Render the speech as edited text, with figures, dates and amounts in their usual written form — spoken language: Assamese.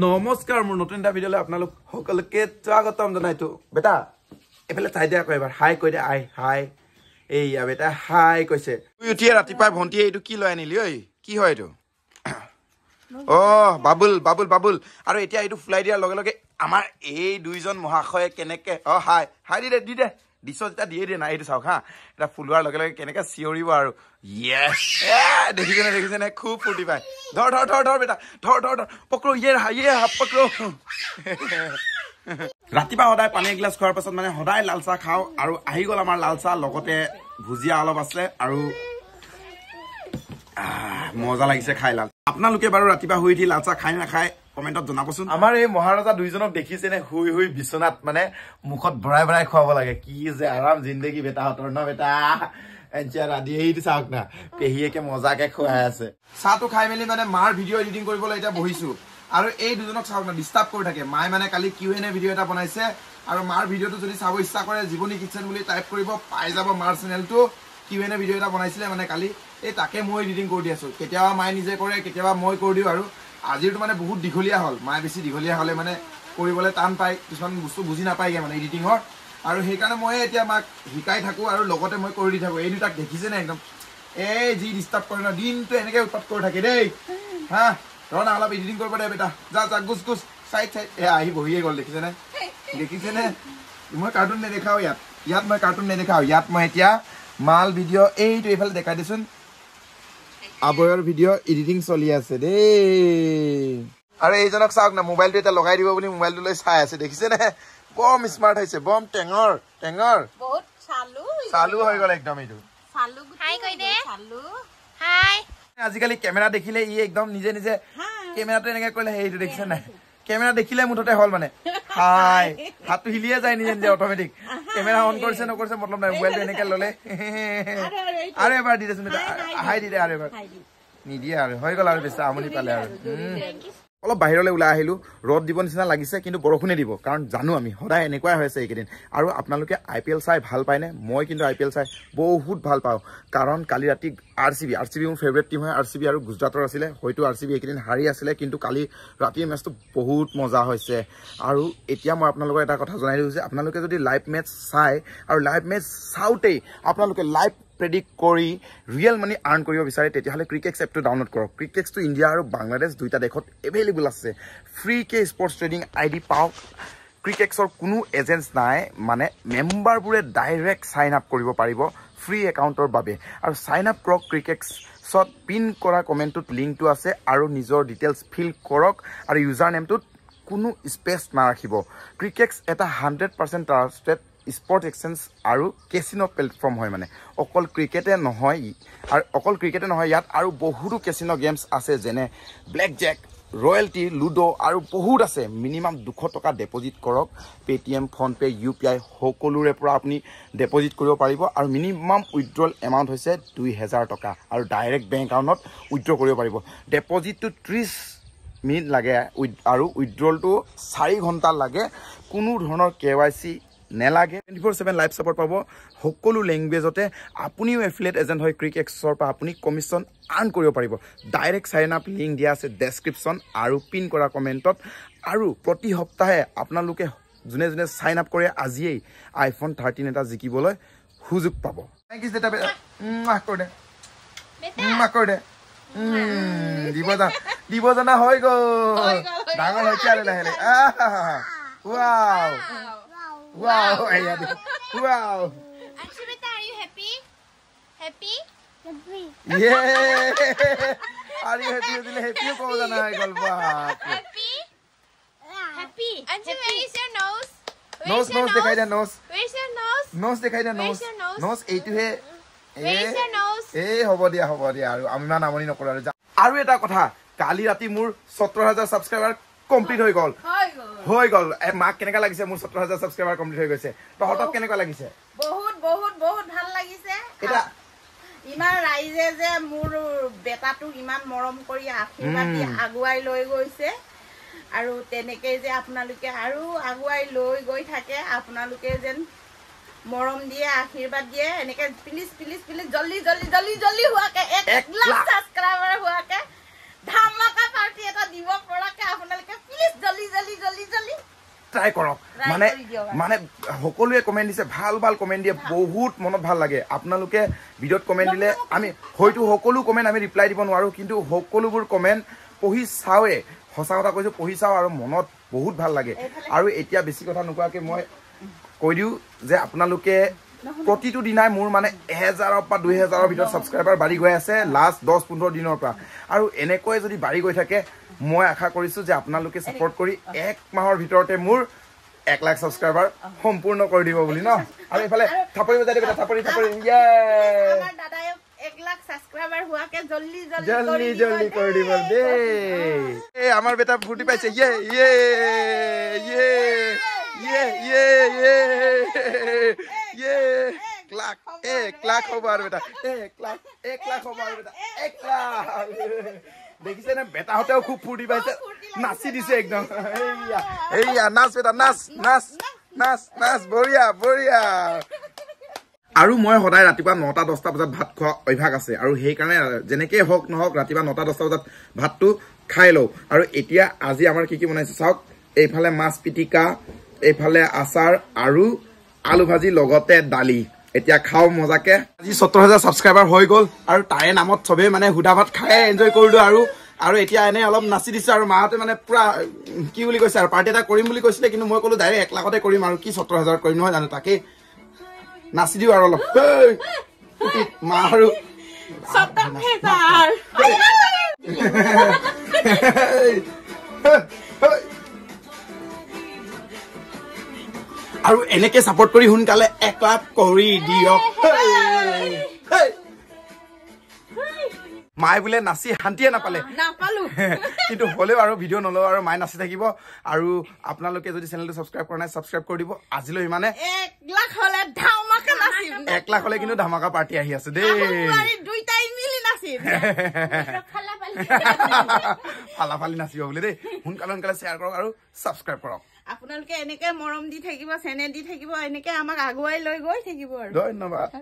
নমস্কাৰ মোৰ নতুন এটা ভিডিঅ'লৈ আপোনালোক সকলোকে স্বাগতম জনাইছো বেটা এফালে চাই দিয়া কয় এবাৰ হাই কৈ দে আই হাই এইয়া বেটা হাই কৈছে তুই উঠিয়ে ৰাতিপুৱা ভণ্টি এইটো কি লৈ আনিলি ঐ কি হয় এইটো অ বাবুল বাবুল বাবুল আৰু এতিয়া এইটো ফুলাই দিয়াৰ লগে লগে আমাৰ এই দুইজন মহাশয়ে কেনেকে অ হাই হাই দি দে দিছ যেতিয়া দিয়ে দিয়ে নাই এইটো চাওক হা এটা ফুলোৱাৰ লগে লগে কেনেকে চিঞৰিব আৰু য়েছ দেখিছেনে খুব ফূৰ্তি পায় ধৰ ধৰ ধৰ ধৰ বেটা ধৰ ধৰ ধৰ পকৰো ইয়ে পকৰো ৰাতিপুৱা সদায় পানী এগিলাচ খোৱাৰ পাছত মানে সদায় লাল চাহ খাওঁ আৰু আহি গ'ল আমাৰ লাল চাহ লগতে ভুজিয়া অলপ আছে আৰু মজা লাগিছে খাই লাল আপোনালোকে বাৰু ৰাতিপুৱা শুই উঠি লাল চাহ খাই নাখায় কমেণ্টত জনাবচোন আমাৰ এই মহাৰজা দুইজনক দেখিছেনে শুই শুই বিচনাত মানে মুখত ভৰাই ভৰাই খুৱাব লাগে কি যে আৰাম জিন্দগী বেটাহঁতৰ ন বেটা ৰাধি এইটো চাওক না পেহীয়েকে মজাকে খুৱাই আছে চাহটো খাই মেলি মানে মাৰ ভিডিঅ' এডিটিং কৰিবলৈ এতিয়া বহিছো আৰু এই দুজনক চাওক না ডিষ্টাৰ্ব কৰি থাকে মায়ে মানে কালি Q&A ভিডিঅ' এটা বনাইছে আৰু মাৰ ভিডিঅ'টো যদি চাব ইচ্ছা কৰে জীৱনী কিচেন বুলি টাইপ কৰিব পাই যাব মাৰ চেনেলটো Q&A ভিডিঅ' এটা বনাইছিলে মানে কালি এই তাকে মই এডিটিং কৰি দি আছো কেতিয়াবা মায়ে নিজে কৰে কেতিয়াবা মই কৰি দিওঁ আৰু আজিৰটো মানে বহুত দীঘলীয়া হ'ল মায়ে বেছি দীঘলীয়া হ'লে মানে কৰিবলৈ টান পায় কিছুমান বস্তু বুজি নাপায়গে মানে এডিটিঙৰ আৰু সেইকাৰণে মই এতিয়া মাক শিকাই থাকো আৰু লগতে মই কৰি দি থাকো এই দুটাক দেখিছেনে একদম এই যি ডিষ্টাৰ্ব কৰে ন দিনটো এনেকে উৎপাত কৰি থাকে দেই হা ৰ না অলপ এডিটিং কৰিব দে বেটা যা যা গুচ গুচ চাইড আহি বহিয়ে গ'ল দেখিছেনে মই কাৰ্টুন নেদেখাও ইয়াত মই কাৰ্টুন নেদেখাও ইয়াত মই এতিয়া মাল ভিডিঅ' এইটো এইফালে দেখাই দিছোন আবয়ৰ ভিডিঅ' এডিটিং চলি আছে দেই আৰু এইজনক চাওক না মোবাইলটো এটা লগাই দিব বুলি মোবাইলটো লৈ চাই আছে দেখিছেনে বম স্মাৰ্ট হৈছে বম টেঙৰ বহুত চালু হৈ গ'ল একদম এইটো হাই কৈ দে হাই আজিকালি কেমেৰা দেখিলে ই একদম নিজে নিজে কেমেৰাটো এনেকে কৰিলে সেইটো দেখিছে নাই কেমেৰা দেখিলে মুঠতে হ'ল মানে হাই হাতটো হিলিয়ে যায় নিজে নিজে অট'মেটিক কেমেৰা অন কৰিছে নকৰিছে মতলব নাই মোবাইলটো এনেকে ল'লে আৰু এবাৰ দি দেচোন হাই দি দে আৰু এবাৰ নিদিয়ে আৰু হৈ গ'ল আৰু বেছি আমনি পালে আৰু অলপ বাহিৰলৈ ওলাই আহিলো ৰ'দ দিব নিচিনা লাগিছে কিন্তু বৰষুণে দিব কাৰণ জানো আমি সদায় এনেকুৱাই হৈছে এইকেইদিন আৰু আপোনালোকে IPL চাই ভাল পায়নে মই কিন্তু IPL চাই বহুত ভাল পাওঁ কাৰণ কালি ৰাতি RCB মোৰ ফেভৰেট টিম হয় RCB আৰু গুজৰাটৰ আছিলে হয়তো RCB এইকেইদিন হাৰি আছিলে কিন্তু কালি ৰাতিৰ মেচটো বহুত মজা হৈছে আৰু এতিয়া মই আপোনালোকৰ এটা কথা জনাই দিওঁ যে আপোনালোকে যদি লাইভ মেচ চাই আৰু লাইভ মেচ চাওঁতেই আপোনালোকে লাইভ প্ৰেডিক্ট কৰি ৰিয়েল মানি আৰ্ন কৰিব বিচাৰে তেতিয়াহ'লে ক্ৰিকেক্স এপটো ডাউনলোড কৰক ক্ৰিকেক্সটো ইণ্ডিয়া আৰু বাংলাদেশ দুইটা দেশত এভেইলেবল আছে ফ্ৰীকে স্পৰ্টছ ট্ৰেডিং ID পাওক ক্ৰিকেক্সৰ কোনো এজেন্ট নাই মানে মেম্বাৰবোৰে ডাইৰেক্ট চাইন আপ কৰিব পাৰিব ফ্ৰী একাউণ্টৰ বাবে আৰু চাইন আপ কৰক ক্ৰিকেক্সত পিন কৰা কমেণ্টটোত লিংকটো আছে আৰু নিজৰ ডিটেইলছ ফিল কৰক আৰু ইউজাৰ নেমটোত কোনো স্পেচ নাৰাখিব ক্ৰিকেক্স এটা 100% ট্ৰাষ্টেড স্পৰ্ট এক্সচেঞ্জ আৰু কেচিনো প্লেটফৰ্ম হয় মানে অকল ক্ৰিকেটে নহয় ইয়াত আৰু বহুতো কেচিনো গেমছ আছে যেনে ব্লেক জেক ৰয়েলটি লুডো আৰু বহুত আছে মিনিমাম 200 টকা ডেপজিট কৰক পেটিএম ফোনপে UPI সকলোৰে পৰা আপুনি ডেপজিট কৰিব পাৰিব আৰু মিনিমাম উইথড্ৰল এমাউণ্ট হৈছে 2000 টকা আৰু ডাইৰেক্ট বেংক একাউণ্টত উইথড্ৰ কৰিব পাৰিব ডেপজিটটো 30 মিনিট লাগে আৰু উইথড্ৰলটো 4 ঘণ্টা লাগে কোনো ধৰণৰ KYC নেলাগে 24/7 লাইভ সাপোৰ্ট পাব সকলো ল্যাঙ্গুৱেজতে আপুনিও এফিলিয়েট এজেন্ট হয় ক্ৰিকেক্সৰ পৰা আপুনি কমিশন আৰ্ন কৰিব পাৰিব ডাইৰেক্ট সাইন আপ লিংক দিয়া আছে ডেসক্ৰিপচন আৰু পিন কৰা কমেন্টত আৰু প্ৰতি সপ্তাহে আপোনালোকে জুনে জুনে সাইন আপ কৰে আজিয়েই আইফোন 13 এটা জিকিবলৈ সুযোগ পাব থ্যাংক ইউ বেটা মাকৰ দে দিব জানা হৈ গ'ল ডাঙৰ হৈছে আৰু লাহে Wow, Ayadi. Wow. Anshubeta, are you happy? Happy? Yeah. Are you happy? Happy ko na hai golba. Happy? Happy. Anshu, where is your nose? Nose dikhai de nose. Where's your nose? Nose dikhai de nose. Nose eitu he. Where is your nose? hobo dia aru ami man amoni nokora aru eta kotha kali rati mur 17000 subscriber complete হৈ গ'ল মাক কেনেকা লাগিছে মোৰ 17000 সাবস্ক্রাইবার কমপ্লিট হৈ গৈছে তহতক কেনেকা লাগিছে বহুত ভাল লাগিছে এটা ইমান ৰাইজে যে মোৰ বেটাটো ইমান মৰম কৰি আশীৰ্বাদ দি আগুৱাই লৈ গৈছে আৰু তেনেকৈ যে আপোনালোকে আৰু আগুৱাই লৈ গৈ থাকে আপোনালোকে যেন মৰম দিয়ে আশীৰ্বাদ দিয়ে এনেকে প্লিজ প্লিজ প্লিজ জলদি জলদি জলদি জলদি হোৱাকে 1 লাখ সাবস্ক্ৰাইবাৰ হোৱাকে ধামাকা পাৰ্টি এটা দিব পৰাকে আপোনালোকে প্লিজ জলদি জলদি জলদি জলদি ট্ৰাই কৰক মানে সকলোৱে কমেণ্ট দিছে ভাল ভাল কমেণ্ট দিয়ে বহুত মনত ভাল লাগে আপোনালোকে ভিডিঅ'ত কমেণ্ট দিলে আমি হয়তো সকলো কমেণ্ট আমি ৰিপ্লাই দিব নোৱাৰো কিন্তু সকলোবোৰ কমেণ্ট পঢ়ি চাওঁৱে সঁচা কথা কৈছো পঢ়ি চাওঁ আৰু মনত বহুত ভাল লাগে আৰু এতিয়া বেছি কথা নোকোৱাকে মই কৈ দিওঁ যে আপোনালোকে প্ৰতিটো দিনাই মোৰ মানে 1000 বা 2000ৰ ভিতৰত ছাবস্ক্ৰাইবাৰ বাঢ়ি গৈ আছে লাষ্ট 10-15 দিনৰ পৰা আৰু এনেকৈ যদি বাঢ়ি গৈ থাকে মই আশা কৰিছো যে আপোনালোকে সাপোৰ্ট কৰি 1 মাহৰ ভিতৰতে মোৰ 1 লাখ ছাবস্ক্ৰাইবাৰ সম্পূৰ্ণ কৰি দিব বুলি ন আৰু এফালে থাপৰি বজাই দিবা থাপৰি থাপৰি ইয়ে আমাৰ দাদাই 1 লাখ সাবস্ক্ৰাইবাৰ হোৱাকে জলদি জলদি জলদি কৰি দিব দে এ আমাৰ বেটা ফুটি পাইছে ইয়ে ইয়ে ইয়ে ইয়ে ইয়ে ইয়ে ইয়ে লাখ 1 লাখ হ'ব আৰু বেটা 1 লাখ হ'ব আৰু বেটা 1 লাখ দেখিছে না বেটাহঁতেও খুব ফুটি পাইছে নাচি দিছে একদম এইয়া এইয়া নাচ বেটা নাচ নাচ নাচ নাচ বঢ়িয়া বঢ়িয়া আৰু মই সদায় ৰাতিপুৱা 9-10টা বজাত ভাত খোৱা অভ্যাস আছে আৰু সেই কাৰণে যেনেকৈ হওক নহওক ৰাতিপুৱা 9-10টা বজাত ভাতটো খাই লওঁ আৰু এতিয়া আজি আমাৰ কি বনাইছে চাওক এইফালে মাছ পিটিকা এইফালে আচাৰ আৰু আলু ভাজি লগতে দালি এতিয়া খাও মজাকে আজি 17000 সাবস্ক্ৰাইবাৰ হৈ গ'ল আৰু তাৰে নামত সবে মানে হুদা ভাত খাই এনজয় কৰিলো আৰু এতিয়া এনে অলপ নাচি দিছে আৰু মাহঁতে মানে পুৰা কি বুলি কৈছে আৰু পাৰ্টি এটা কৰিম বুলি কৈছিলে কিন্তু মই ক'লো ডাইৰেক্ট 1 লাখতে কৰিম আৰু কি 70000 কৰিম নহয় জানো তাকে নাচি দিও আৰু অলপ মা আৰু 70000 আৰু এনেকে সাপোৰ্ট কৰি হুনকালে 1 লাখ কৰি দিয়ক মাই বোলে নাচি শান্তিয়ে নাপালে কিন্তু হ'লেও আৰু ভিডিঅ' নলওঁ আৰু মাই নাচি থাকিব আৰু আপোনালোকে যদি চেনেলটো ছাবস্ক্ৰাইব কৰা নাই ছাবস্ক্ৰাইব কৰি দিব আজিলৈ মানে 1 লাখ হলে ধামাকা নাচিম 1 লাখ হলে কিন্তু ধামাকা পাৰ্টি আহি আছে দেই দুইটাই মিলি নাচিম ফালাফালি নাচিব বুলি দেই সোনকালে শ্বেয়াৰ কৰক আৰু ছাবস্ক্ৰাইব কৰক আপোনালোকে এনেকে মৰম দি থাকিব চেনেল দি থাকিব এনেকে আমাক আগুৱাই লৈ গৈ থাকিব আৰু ধন্যবাদ